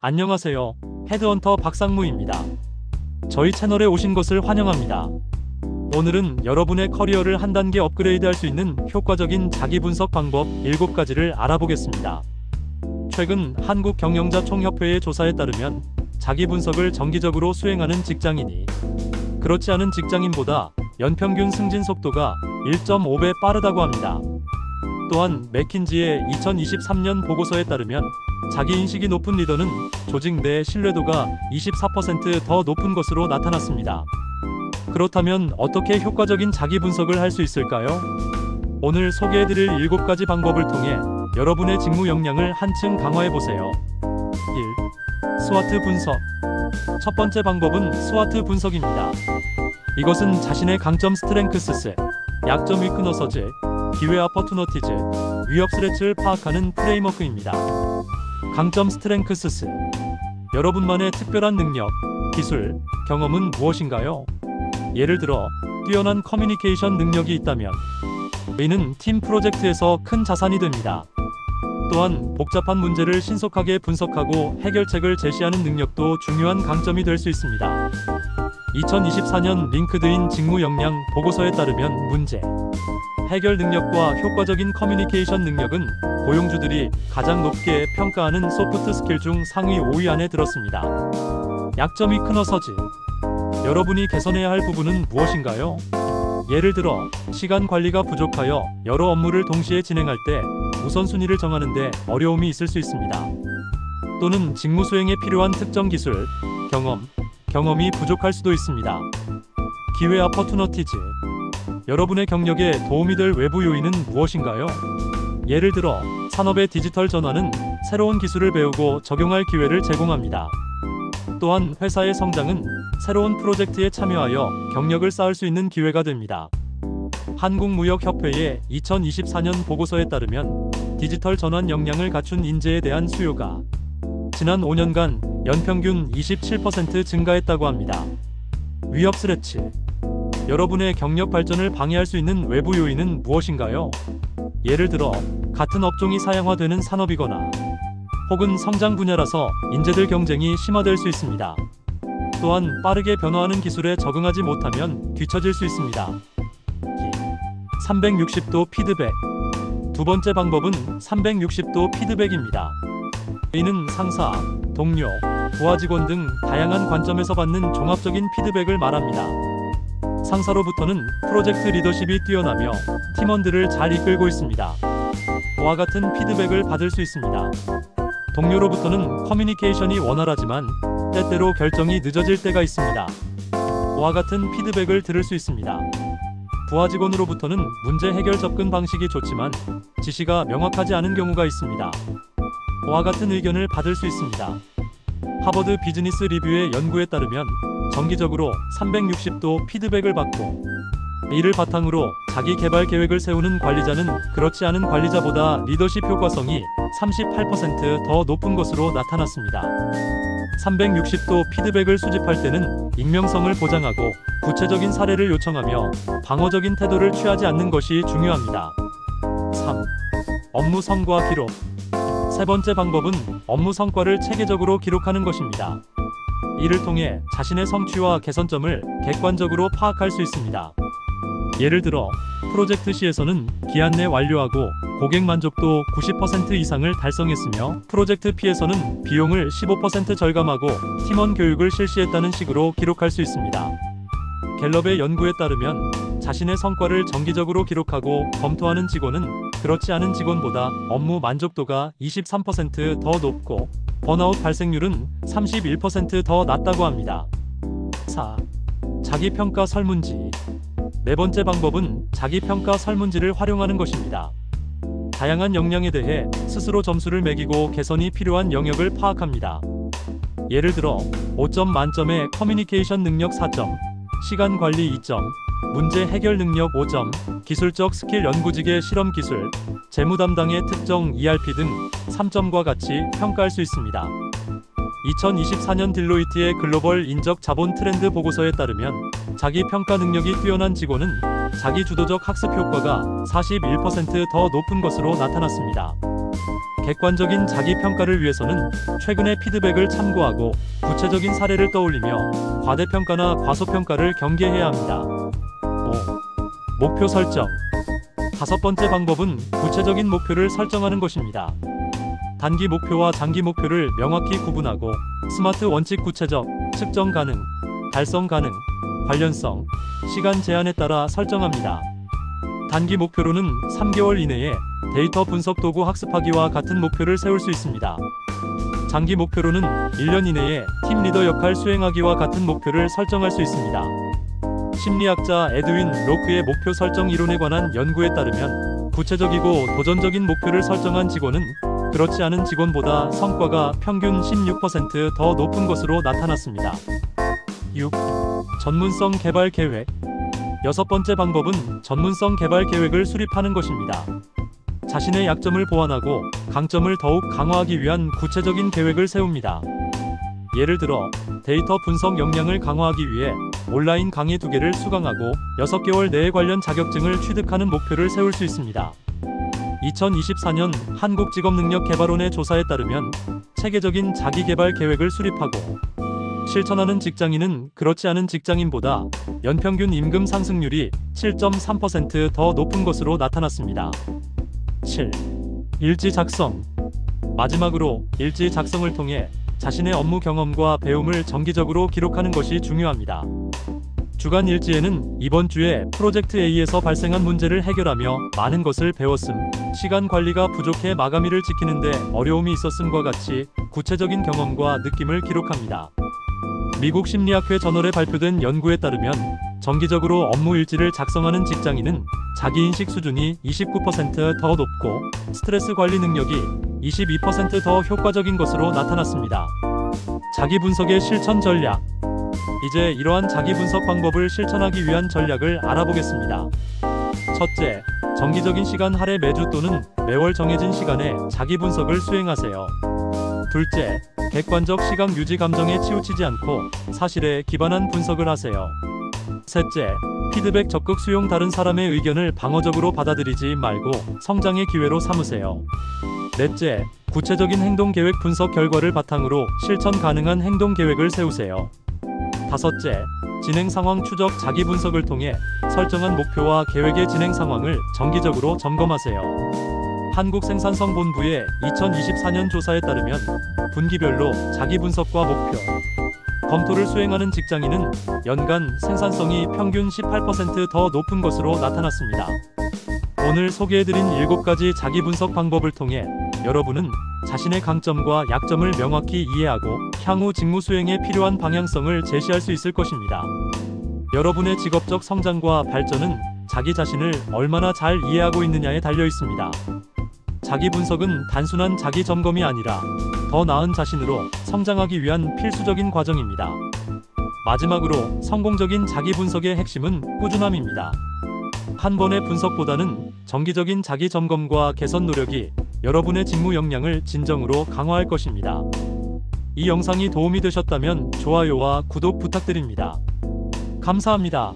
안녕하세요. 헤드헌터 박상무입니다. 저희 채널에 오신 것을 환영합니다. 오늘은 여러분의 커리어를 한 단계 업그레이드할 수 있는 효과적인 자기 분석 방법 7가지를 알아보겠습니다. 최근 한국경영자총협회의 조사에 따르면 자기 분석을 정기적으로 수행하는 직장인이 그렇지 않은 직장인보다 연평균 승진 속도가 1.5배 빠르다고 합니다. 또한 맥킨지의 2023년 보고서에 따르면 자기인식이 높은 리더는 조직 내 신뢰도가 24% 더 높은 것으로 나타났습니다. 그렇다면 어떻게 효과적인 자기 분석을 할 수 있을까요? 오늘 소개해드릴 7가지 방법을 통해 여러분의 직무 역량을 한층 강화해보세요. 1. 스와트 분석. 첫 번째 방법은 스와트 분석입니다. 이것은 자신의 강점 스트렝크스스, 약점 위크너서즈, 기회 아퍼투너티즈, 위협 스레츠를 파악하는 프레임워크입니다. 강점 스트렝크스스. 여러분만의 특별한 능력, 기술, 경험은 무엇인가요? 예를 들어 뛰어난 커뮤니케이션 능력이 있다면 이는 팀 프로젝트에서 큰 자산이 됩니다. 또한 복잡한 문제를 신속하게 분석하고 해결책을 제시하는 능력도 중요한 강점이 될 수 있습니다. 2024년 링크드인 직무 역량 보고서에 따르면 문제 해결 능력과 효과적인 커뮤니케이션 능력은 고용주들이 가장 높게 평가하는 소프트 스킬 중 상위 5위 안에 들었습니다. 약점 위크너서즈. 여러분이 개선해야 할 부분은 무엇인가요? 예를 들어 시간 관리가 부족하여 여러 업무를 동시에 진행할 때 우선순위를 정하는 데 어려움이 있을 수 있습니다. 또는 직무 수행에 필요한 특정 기술, 경험이 부족할 수도 있습니다. 기회 아퍼투너티즈. 여러분의 경력에 도움이 될 외부 요인은 무엇인가요? 예를 들어 산업의 디지털 전환은 새로운 기술을 배우고 적용할 기회를 제공합니다. 또한 회사의 성장은 새로운 프로젝트에 참여하여 경력을 쌓을 수 있는 기회가 됩니다. 한국무역협회의 2024년 보고서에 따르면 디지털 전환 역량을 갖춘 인재에 대한 수요가 지난 5년간 연평균 27% 증가했다고 합니다. 위협 스레츠. 여러분의 경력 발전을 방해할 수 있는 외부 요인은 무엇인가요? 예를 들어 같은 업종이 사양화되는 산업이거나 혹은 성장 분야라서 인재들 경쟁이 심화될 수 있습니다. 또한 빠르게 변화하는 기술에 적응하지 못하면 뒤처질 수 있습니다. 360도 피드백. 두 번째 방법은 360도 피드백입니다. 이는 상사, 동료, 부하 직원 등 다양한 관점에서 받는 종합적인 피드백을 말합니다. 상사로부터는 프로젝트 리더십이 뛰어나며 팀원들을 잘 이끌고 있습니다. 와 같은 피드백을 받을 수 있습니다. 동료로부터는 커뮤니케이션이 원활하지만 때때로 결정이 늦어질 때가 있습니다. 와 같은 피드백을 들을 수 있습니다. 부하 직원으로부터는 문제 해결 접근 방식이 좋지만 지시가 명확하지 않은 경우가 있습니다. 와 같은 의견을 받을 수 있습니다. 하버드 비즈니스 리뷰의 연구에 따르면 정기적으로 360도 피드백을 받고 이를 바탕으로 자기 개발 계획을 세우는 관리자는 그렇지 않은 관리자보다 리더십 효과성이 38% 더 높은 것으로 나타났습니다. 360도 피드백을 수집할 때는 익명성을 보장하고 구체적인 사례를 요청하며 방어적인 태도를 취하지 않는 것이 중요합니다. 3. 업무 성과 기록. 세 번째 방법은 업무 성과를 체계적으로 기록하는 것입니다. 이를 통해 자신의 성취와 개선점을 객관적으로 파악할 수 있습니다. 예를 들어 프로젝트 C에서는 기한 내 완료하고 고객 만족도 90% 이상을 달성했으며 프로젝트 P에서는 비용을 15% 절감하고 팀원 교육을 실시했다는 식으로 기록할 수 있습니다. 갤럽의 연구에 따르면 자신의 성과를 정기적으로 기록하고 검토하는 직원은 그렇지 않은 직원보다 업무 만족도가 23% 더 높고 번아웃 발생률은 31% 더 낮다고 합니다. 4. 자기평가 설문지. 네 번째 방법은 자기평가 설문지를 활용하는 것입니다. 다양한 역량에 대해 스스로 점수를 매기고 개선이 필요한 영역을 파악합니다. 예를 들어 5점 만점에 커뮤니케이션 능력 4점, 시간 관리 2점, 문제 해결 능력 5점, 기술적 스킬 연구직의 실험 기술, 재무 담당의 특정 ERP 등 3점과 같이 평가할 수 있습니다. 2024년 딜로이트의 글로벌 인적 자본 트렌드 보고서에 따르면 자기 평가 능력이 뛰어난 직원은 자기 주도적 학습 효과가 41% 더 높은 것으로 나타났습니다. 객관적인 자기 평가를 위해서는 최근의 피드백을 참고하고 구체적인 사례를 떠올리며 과대평가나 과소평가를 경계해야 합니다. 5. 목표 설정. 다섯 번째 방법은 구체적인 목표를 설정하는 것입니다. 단기 목표와 장기 목표를 명확히 구분하고 스마트 원칙 구체적, 측정 가능, 달성 가능, 관련성, 시간 제한에 따라 설정합니다. 단기 목표로는 3개월 이내에 데이터 분석 도구 학습하기와 같은 목표를 세울 수 있습니다. 장기 목표로는 1년 이내에 팀 리더 역할 수행하기와 같은 목표를 설정할 수 있습니다. 심리학자 에드윈 로크의 목표 설정 이론에 관한 연구에 따르면 구체적이고 도전적인 목표를 설정한 직원은 그렇지 않은 직원보다 성과가 평균 16% 더 높은 것으로 나타났습니다. 6. 전문성 개발 계획. 여섯 번째 방법은 전문성 개발 계획을 수립하는 것입니다. 자신의 약점을 보완하고 강점을 더욱 강화하기 위한 구체적인 계획을 세웁니다. 예를 들어 데이터 분석 역량을 강화하기 위해 온라인 강의 2개를 수강하고 6개월 내에 관련 자격증을 취득하는 목표를 세울 수 있습니다. 2024년 한국직업능력개발원의 조사에 따르면 체계적인 자기개발 계획을 수립하고 실천하는 직장인은 그렇지 않은 직장인보다 연평균 임금 상승률이 7.3% 더 높은 것으로 나타났습니다. 7. 일지 작성. 마지막으로 일지 작성을 통해 자신의 업무 경험과 배움을 정기적으로 기록하는 것이 중요합니다. 주간 일지에는 이번 주에 프로젝트 A에서 발생한 문제를 해결하며 많은 것을 배웠음, 시간 관리가 부족해 마감일을 지키는데 어려움이 있었음과 같이 구체적인 경험과 느낌을 기록합니다. 미국 심리학회 저널에 발표된 연구에 따르면 정기적으로 업무 일지를 작성하는 직장인은 자기인식 수준이 29% 더 높고 스트레스 관리 능력이 22% 더 효과적인 것으로 나타났습니다. 자기 분석의 실천 전략. 이제 이러한 자기 분석 방법을 실천하기 위한 전략을 알아보겠습니다. 첫째, 정기적인 시간 할애 매주 또는 매월 정해진 시간에 자기 분석을 수행하세요. 둘째, 객관적 시각 유지 감정에 치우치지 않고 사실에 기반한 분석을 하세요. 셋째, 피드백 적극 수용. 다른 사람의 의견을 방어적으로 받아들이지 말고 성장의 기회로 삼으세요. 넷째, 구체적인 행동 계획. 분석 결과를 바탕으로 실천 가능한 행동 계획을 세우세요. 다섯째, 진행 상황 추적. 자기 분석을 통해 설정한 목표와 계획의 진행 상황을 정기적으로 점검하세요. 한국생산성본부의 2024년 조사에 따르면 분기별로 자기 분석과 목표 검토를 수행하는 직장인은 연간 생산성이 평균 18% 더 높은 것으로 나타났습니다. 오늘 소개해드린 7가지 자기 분석 방법을 통해 여러분은 자신의 강점과 약점을 명확히 이해하고 향후 직무 수행에 필요한 방향성을 제시할 수 있을 것입니다. 여러분의 직업적 성장과 발전은 자기 자신을 얼마나 잘 이해하고 있느냐에 달려 있습니다. 자기 분석은 단순한 자기 점검이 아니라 더 나은 자신으로 성장하기 위한 필수적인 과정입니다. 마지막으로 성공적인 자기 분석의 핵심은 꾸준함입니다. 한 번의 분석보다는 정기적인 자기 점검과 개선 노력이 여러분의 직무 역량을 진정으로 강화할 것입니다. 이 영상이 도움이 되셨다면 좋아요와 구독 부탁드립니다. 감사합니다.